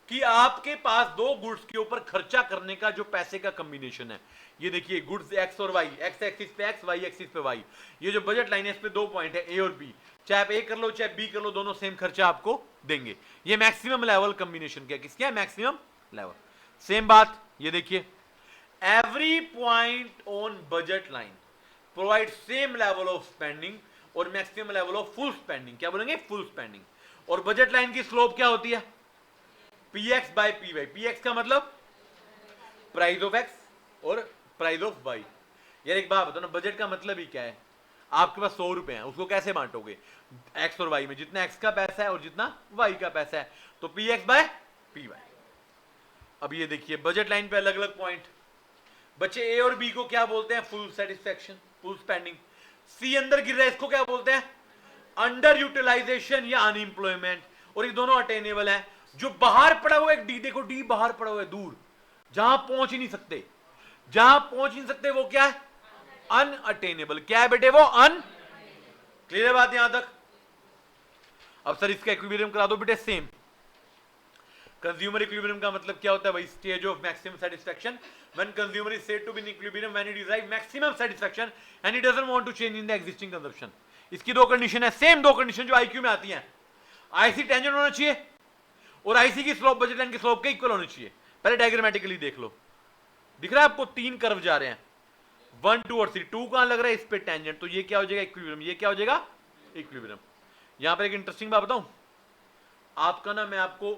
कि आपके पास दो गुड्स के ऊपर खर्चा करने का जो पैसे का कॉम्बिनेशन है। ये देखिए गुड्स एक्स और वाई, एक्स एक्सिस पे एक्स, वाई एक्सिस पे वाई। ये जो बजट लाइन है इस पे 2 पॉइंट है, ए और बी। चाहे आप ए कर लो चाहे बी कर लो, दोनों सेम खर्चा आपको देंगे। ये मैक्सिमम लेवल कॉम्बिनेशन क्या? किसका है? Maximum level. सेम बात ये देखिए, every point on budget line provide same level of spending और maximum level of full spending. क्या बोलेंगे? Full spending. और बजट लाइन की स्लोप क्या होती है? px by py। px का मतलब प्राइस ऑफ x और प्राइस ऑफ y। यार एक बात बताओ ना, बजट का मतलब ही क्या है? आपके पास 100 रुपए हैं, उसको कैसे बांटोगे? x और y में, जितना x का पैसा है और जितना y का पैसा है। तो px बाय py। अब ये देखिए बजट लाइन पे अलग अलग पॉइंट। बच्चे ए और बी को क्या बोलते हैं? Full satisfaction, full spending. C अंदर गिर रहा है, इसको क्या बोलते हैं? अंडर यूटिलाइजेशन या अनएम्प्लॉयमेंट। और ये दोनों अटेनेबल है। जो बाहर पड़ा हुआ है, डी देखो, डी बाहर पड़ा हुआ है, दूर, जहां पहुंच ही नहीं सकते, जहां पहुंच नहीं सकते वो क्या है? अनअटेनेबल। क्या है बेटे? वो अन। क्लियर है बात यहां तक? अब सर इसका इक्विलिब्रियम करा दो बेटे। सेम कंज्यूमर इक्विलिब्रियम का मतलब क्या होता है भाई? Stage of maximum satisfaction when consumer is said to be in equilibrium when it derive maximum satisfaction and he doesn't want to change in the existing consumption. इसकी 2 कंडीशन है, same 2 condition जो IQ में आती हैं। IC tangent होना चाहिए और IC की स्लोप बजट लाइन की स्लोप के इक्वल होनी चाहिए। पहले डायग्रामेटिकली देख लो, दिख रहा है आपको? 3 कर्व जा रहे हैं, 1, 2 और 3। 2 कहां लग रहा है? इस पे टेंजेंट। तो ये क्या हो जाएगा? इक्विलिब्रियम। ये क्या हो जाएगा? इक्विलिब्रियम। यहां पर एक इंटरेस्टिंग बात बताऊं आपका ना, मैं आपको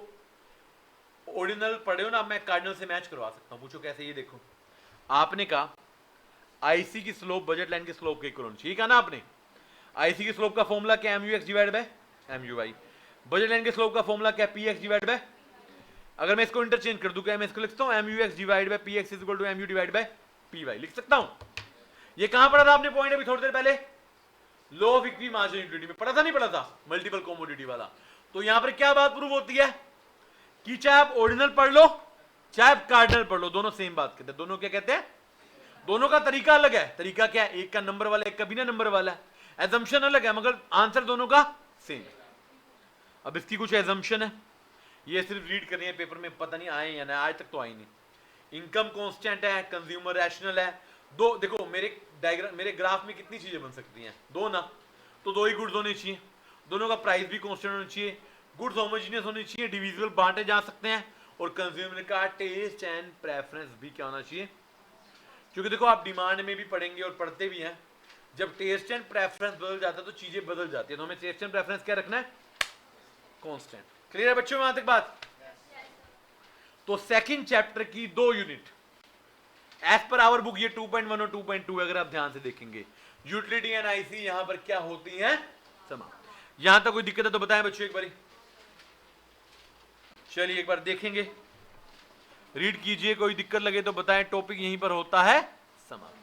ऑर्डिनल पढ़े हो ना, मैं कार्डिनल से मैच करवा सकता हूं। पूछो कैसे? ये देखो, आपने कहा आईसी की स्लोप बजट लाइन की स्लोप के इक्वल होनी चाहिए, कहा ना आपने। आईसी की स्लोप का फॉर्मूला क्या, M U X divide by M U Y. Budget line के स्लोप का फॉर्मूला क्या, पी एक्स डिवाइड बाय, अगर मैं इसको इंटरचेंज कर दूं क्या मैं इसको लिख सकता हूं, M U X divide by P X is equal to M U divide by P Y, लिख सकता हूं। ये कहां पढ़ा था आपने पॉइंट अभी थोड़ी देर पहले, law of equi marginal utility में पढ़ा था, नहीं पढ़ा था, मल्टीपल कमोडिटी वाला। तो यहां पर क्या बात प्रूव होती है कि चाहे आप ऑर्डिनल पढ़ लो चाहे आप कार्डिनल पढ़ लो, दोनों सेम बात कहते हैं। दोनों क्या कहते हैं, दोनों का तरीका अलग है। तरीका क्या है, एक का नंबर वाला एक का बिना नंबर वाला है, एजम्पशन अलग है मगर आंसर दोनों का सेम है। अब इसकी कुछ एजम्पशन है, ये सिर्फ रीड करनी है पेपर में, पता नहीं आए या ना, आज तक तो आई नहीं। इनकम कांस्टेंट है, कंज्यूमर रैशनल है। दो देखो मेरे डायग्राम, मेरे ग्राफ में कितनी चीजें बन सकती हैं, दो ना, तो दो ही गुड्स होने चाहिए, दोनों का प्राइस भी कांस्टेंट होना चाहिए, गुड्स होमोजेनियस होनी चाहिए, डिविजिबल बांटे जा सकते हैं, और कंज्यूमर का टेस्ट एंड प्रेफरेंस भी क्या होना चाहिए। क्योंकि देखो आप डिमांड में भी पढ़ेंगे और पढ़ते भी हैं, जब टेस्ट एंड प्रेफरेंस बदल जाता है तो चीजें बदल जाती है, तो हमें टेस्ट एंड प्रेफरेंस क्या रखना है, कांस्टेंट। क्लियर है बच्चों में यहां तक बात। तो सेकंड चैप्टर की 2 यूनिट एज पर आवर बुक, ये 2.1 और 2.2 अगर आप ध्यान से देखेंगे, यूटिलिटी एंड आईसी यहां पर क्या होती है, समाप्त। यहां तक कोई दिक्कत है तो बताएं बच्चों एक बारी, चलिए एक बार देखेंगे, रीड कीजिए, कोई दिक्कत लगे तो बताएं, टॉपिक यहीं पर होता है समाप्त।